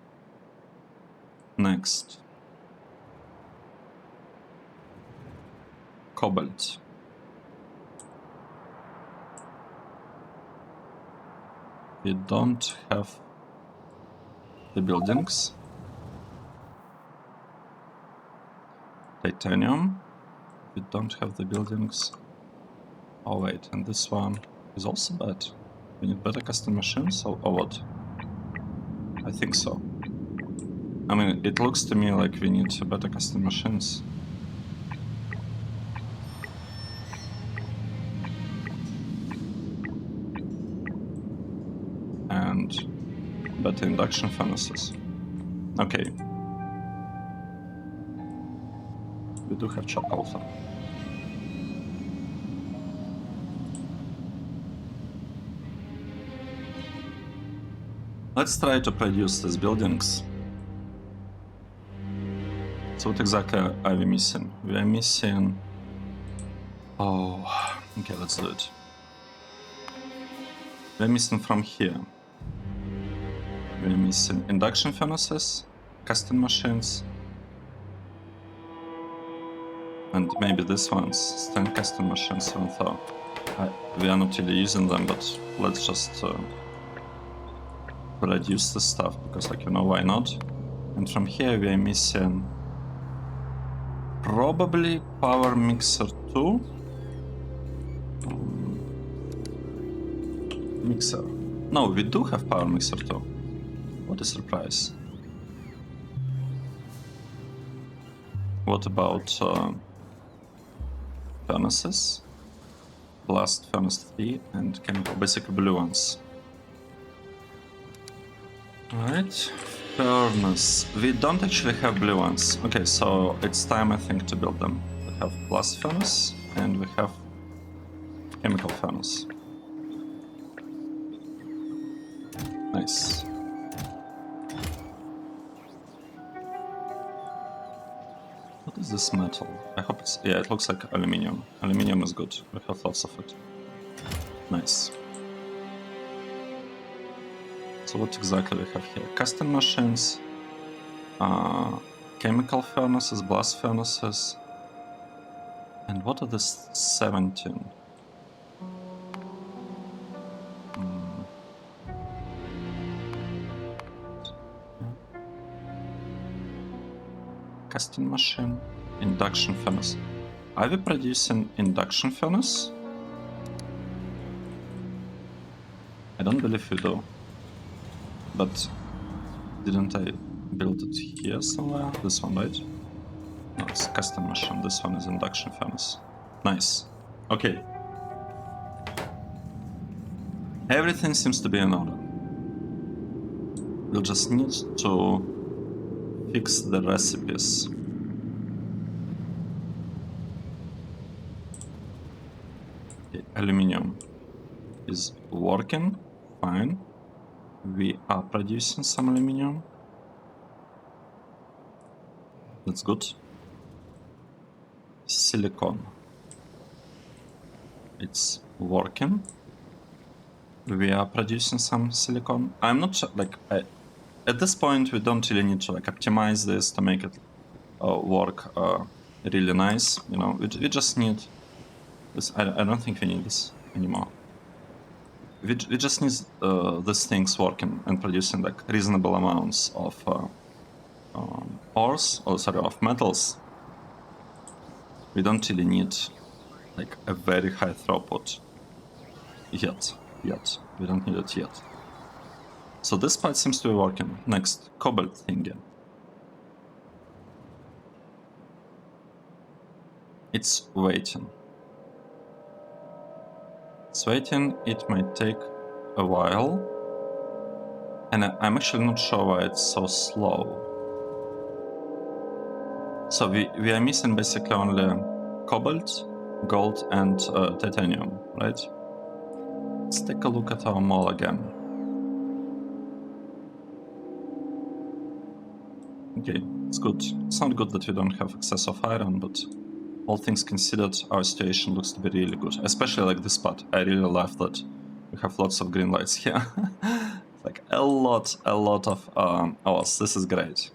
Next. Cobalt. We don't have the buildings. Titanium. We don't have the buildings. Oh wait, and this one is also bad. We need better custom machines or what? I think so. I mean, it looks to me like we need better custom machines. And better induction furnaces. Okay. We do have charcoal though. Let's try to produce these buildings. So what exactly are we missing? We are missing... Oh, okay, let's do it. We're missing from here. We're missing induction furnaces, casting machines, and maybe these ones, stand casting machines, even though we are not really using them, but let's just reduce the stuff, because, like, you know, why not? And from here we are missing probably power mixer 2. Mixer. No, we do have power mixer 2. What a surprise. What about furnaces? Blast furnace 3 and chemical, basically blue ones. Alright, furnace. We don't actually have blue ones. Okay, so it's time, I think, to build them. We have blast furnace and we have chemical furnace. Nice. What is this metal? I hope it's... yeah, it looks like aluminium. Aluminium is good. We have lots of it. Nice. So what exactly we have here? Casting machines, chemical furnaces, blast furnaces, and what are these 17? Casting machine, induction furnace. Are we producing induction furnace? I don't believe we do. But didn't I build it here somewhere? This one, right? No, it's custom machine. This one is induction furnace. Nice. Okay. Everything seems to be in order. We'll just need to fix the recipes. Okay, aluminium is working fine. We are producing some aluminium. That's good. Silicon. It's working. We are producing some silicon. I'm not sure, like, at this point we don't really need to, like, optimize this to make it work really nice. You know, we just need this. I don't think we need this anymore. We just need these things working and producing, like, reasonable amounts of ores, or sorry, of metals. We don't really need, like, a very high throughput yet. We don't need it yet. So this part seems to be working. Next, cobalt thingy. It's waiting. It's waiting. It might take a while. And I'm actually not sure why it's so slow. So we are missing basically only cobalt, gold, and titanium, right? Let's take a look at our mall again. Okay, it's good. It's not good that we don't have excess of iron, but all things considered, our situation looks to be really good. Especially like this spot. I really love that we have lots of green lights here. Like a lot of ores. This is great.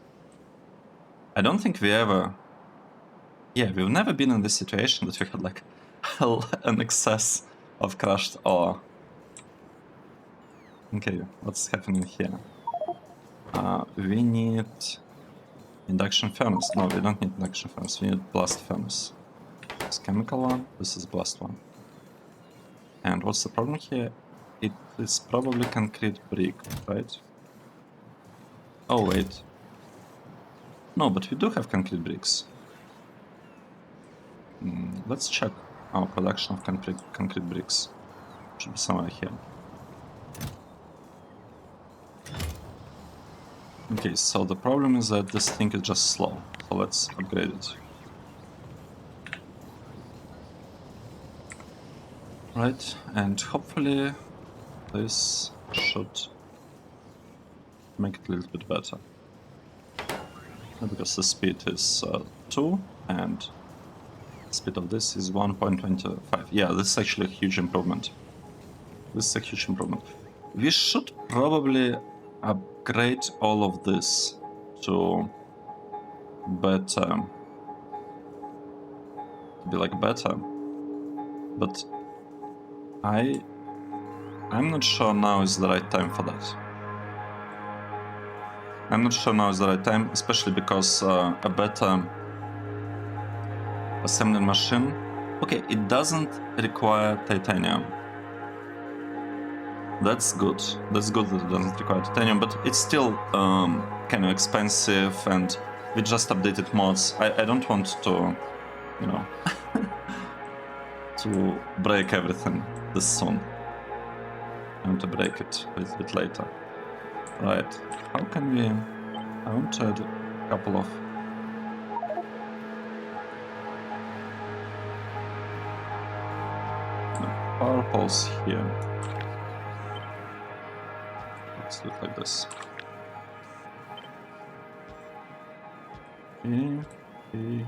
I don't think we ever... yeah, we've never been in this situation that we had, like, an excess of crushed ore. Okay, what's happening here? We need induction furnace. No, we don't need induction furnace. We need blast furnace. This chemical one. This is blast one. And what's the problem here? It is probably concrete brick, right? Oh wait. No, but we do have concrete bricks. Let's check our production of concrete bricks. Should be somewhere here. Okay, so the problem is that this thing is just slow. So let's upgrade it. Right, and hopefully this should make it a little bit better. Because the speed is 2 and speed of this is 1.25. Yeah, this is actually a huge improvement. This is a huge improvement. We should probably upgrade all of this to better, to be like better, but I'm not sure now is the right time for that. I'm not sure now is the right time, especially because a better assembling machine, okay, it doesn't require titanium. That's good. That's good that it doesn't require titanium, but it's still kind of expensive, and we just updated mods. I don't want to, you know, to break everything this soon. I want to break it a little bit later. Right. How can we... I want to add a couple of... power poles here. Let's do it like this. Okay. Okay.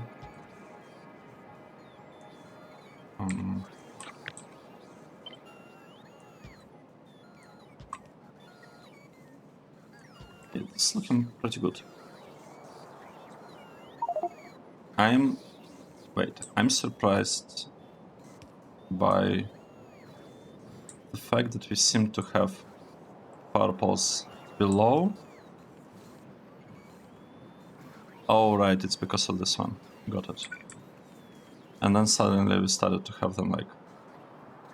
It's looking pretty good. I'm surprised by the fact that we seem to have power poles below. Oh, right, it's because of this one. Got it. And then suddenly we started to have them like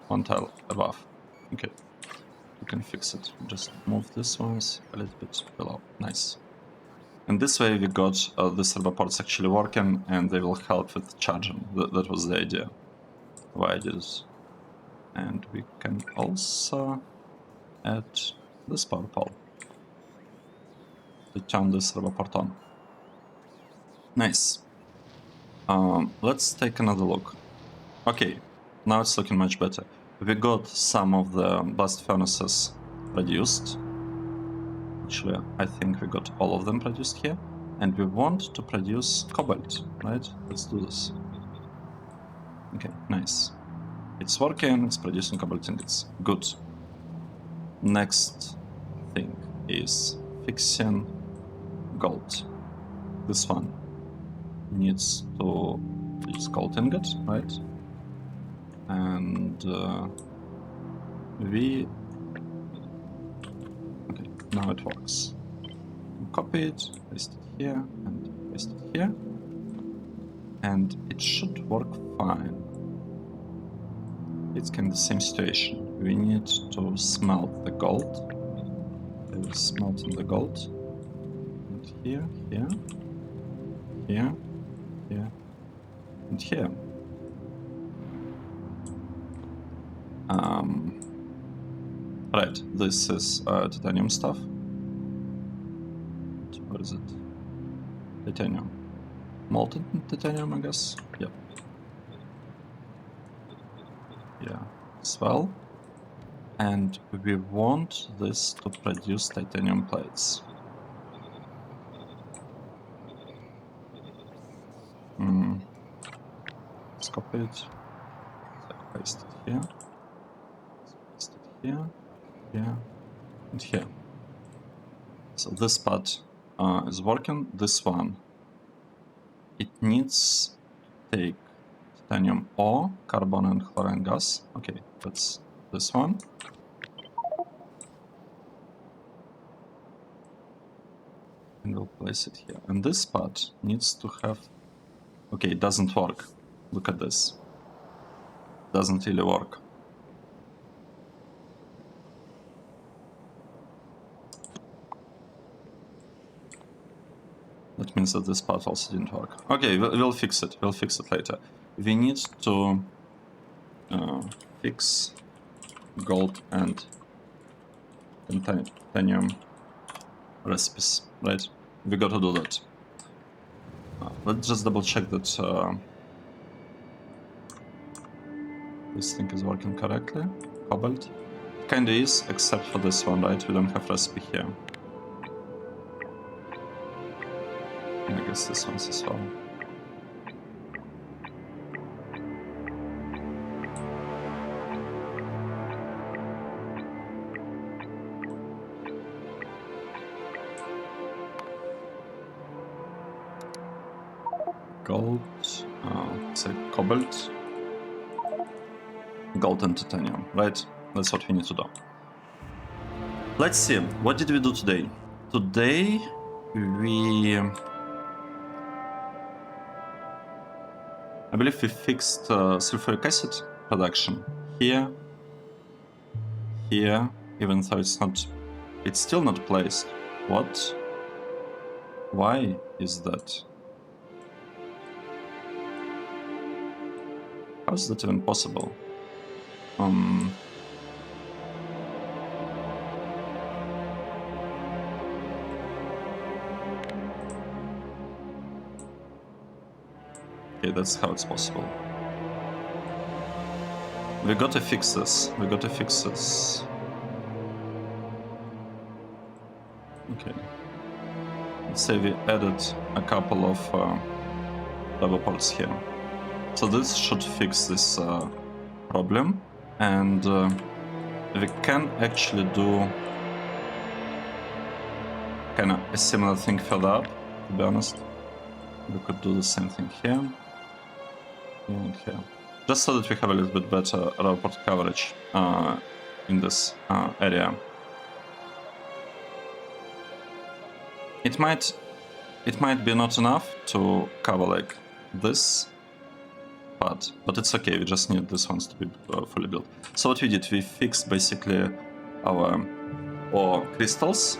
one tile above. Okay, we can fix it. Just move these ones a little bit below. Nice. And this way we got the server ports actually working, and they will help with charging. That was the idea why I did it. And we can also add this power pole to turn this server port on. Nice. Let's take another look. Okay, now it's looking much better. We got some of the blast furnaces produced. Actually, I think we got all of them produced here. And we want to produce cobalt, right? Let's do this. Okay, nice. It's working, it's producing cobalt ingots. Good. Next thing is fixing gold. This one needs to use gold ingot, right? And okay, now it works. Copy it, paste it here, and paste it here. And it should work fine. It's kind of the same situation. We need to smelt the gold. We're smelting the gold. And here, here, here, here, and here. Right, this is titanium stuff. What is it? Titanium. Molten titanium, I guess? Yep. Yeah, as well. And we want this to produce titanium plates. Let's copy it. Let's paste it here. Let's paste it here, here, and here. So this part is working. This one, it needs to take titanium ore, carbon and chlorine gas. Okay, that's this one. And we'll place it here. And this part needs to have... Okay, it doesn't work. Look at this. Doesn't really work. That means that this part also didn't work. Okay, we'll fix it. We'll fix it later. We need to fix gold and titanium recipes, right? We got to do that. Let's just double check that this thing is working correctly. Cobalt. Kinda is, except for this one, right? We don't have recipe here. And I guess this one's as well. Gold, say cobalt, gold and titanium, right? That's what we need to do. Let's see, what did we do today? Today I believe we fixed sulfuric acid production here, even though it's still not placed. What? Why is that? How is that even possible? Okay, that's how it's possible. We gotta fix this. Okay. Let's say we added a couple of double ports here. So this should fix this problem, and we can actually do kind of a similar thing further up, to be honest. We could do the same thing here and here, just so that we have a little bit better raw port coverage in this area. It might be not enough to cover like this part, but it's okay, we just need these ones to be fully built. So what we did, we fixed basically our ore crystals,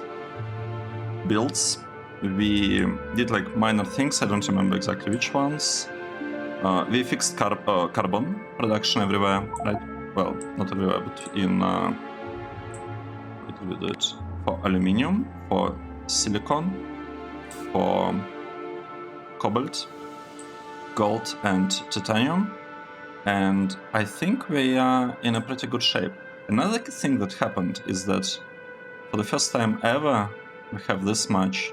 builds. We did like minor things, I don't remember exactly which ones. We fixed carbon production everywhere, right? Well, not everywhere, but in... where did we do it? For aluminium, for silicon, for cobalt, gold and titanium, and I think we are in a pretty good shape. Another thing that happened is that for the first time ever we have this much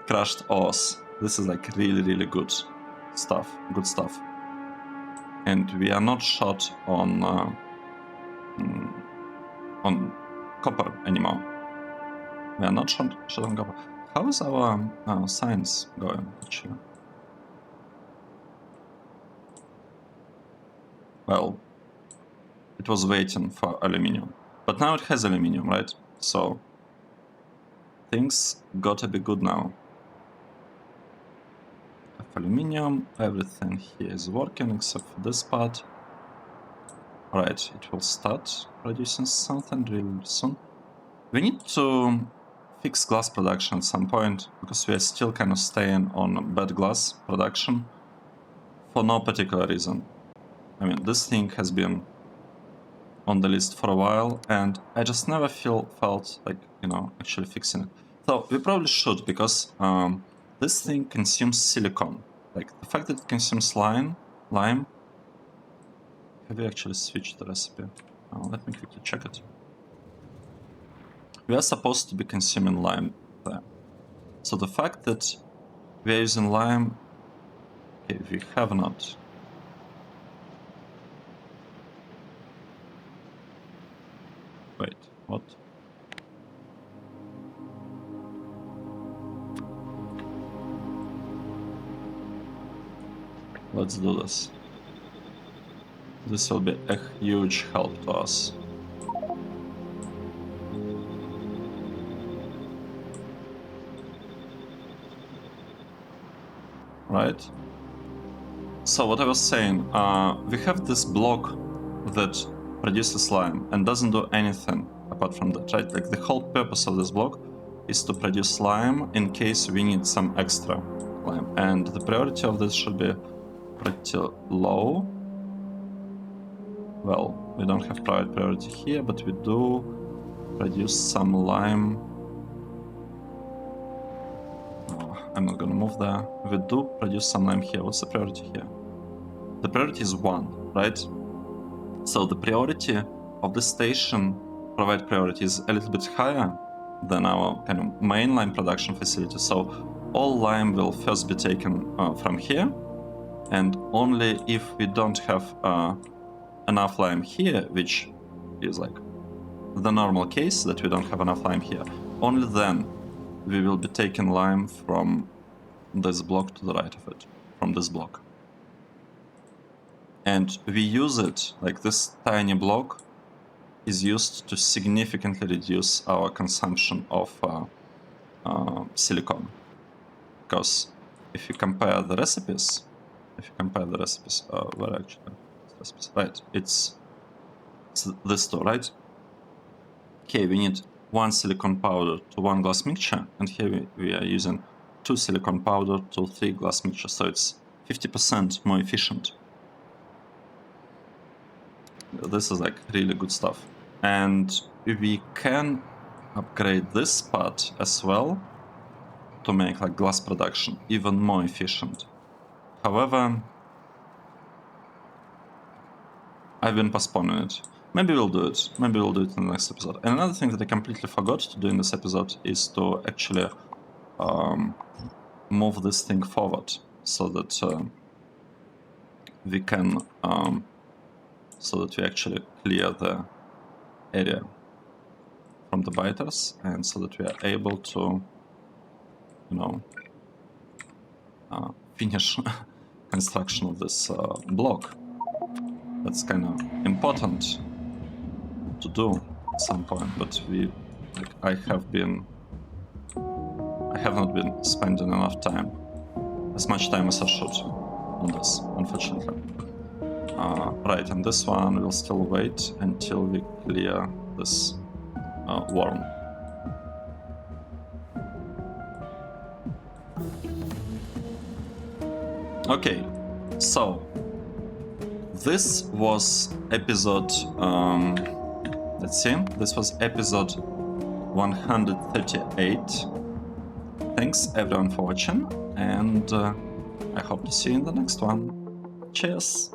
crushed ores. This is like really good stuff, and we are not short on copper anymore. We are not short on copper. How is our science going actually? Well, it was waiting for aluminium, but now it has aluminium, right? So things gotta be good now. Aluminium, everything here is working except for this part. Alright, it will start producing something really soon. We need to fix glass production at some point, because we are still kind of staying on bad glass production for no particular reason. I mean, this thing has been on the list for a while, and I just never felt like, you know, actually fixing it. So we probably should, because this thing consumes silicon. Like, the fact that it consumes lime... Have we actually switched the recipe? Let me quickly check it. We are supposed to be consuming lime there. So the fact that we are using lime... Okay, we have not. Wait, what? Let's do this. This will be a huge help to us. Right? So what I was saying, we have this block that produces lime and doesn't do anything apart from that, right? Like, the whole purpose of this block is to produce lime in case we need some extra lime, and the priority of this should be pretty low. Well, we don't have priority here, but we do produce some lime I'm not gonna move there. We do produce some lime here. What's the priority here? The priority is 1, right? So the priority of this station provide priority is a little bit higher than our kind of main lime production facility. So all lime will first be taken from here, and only if we don't have enough lime here, which is like the normal case that we don't have enough lime here, only then we will be taking lime from this block to the right of it, from this block. And we use it, like this tiny block is used to significantly reduce our consumption of silicon. Because if you compare the recipes, where actually recipes, right? It's this two, right? Here we need 1 silicon powder to 1 glass mixture, and here we are using 2 silicon powder to 3 glass mixture, so it's 50% more efficient. This is like really good stuff. And we can upgrade this part as well to make like glass production even more efficient. However, I've been postponing it. Maybe we'll do it. Maybe we'll do it in the next episode. And another thing that I completely forgot to do in this episode is to actually move this thing forward so that we can we actually clear the area from the biters, and so that we are able to, you know, finish construction of this block. That's kind of important to do at some point, but I have not been spending enough time, as much time as I should on this, unfortunately. Right, and this one will still wait until we clear this worm. Okay, so this was episode, let's see, this was episode 138. Thanks everyone for watching, and I hope to see you in the next one. Cheers!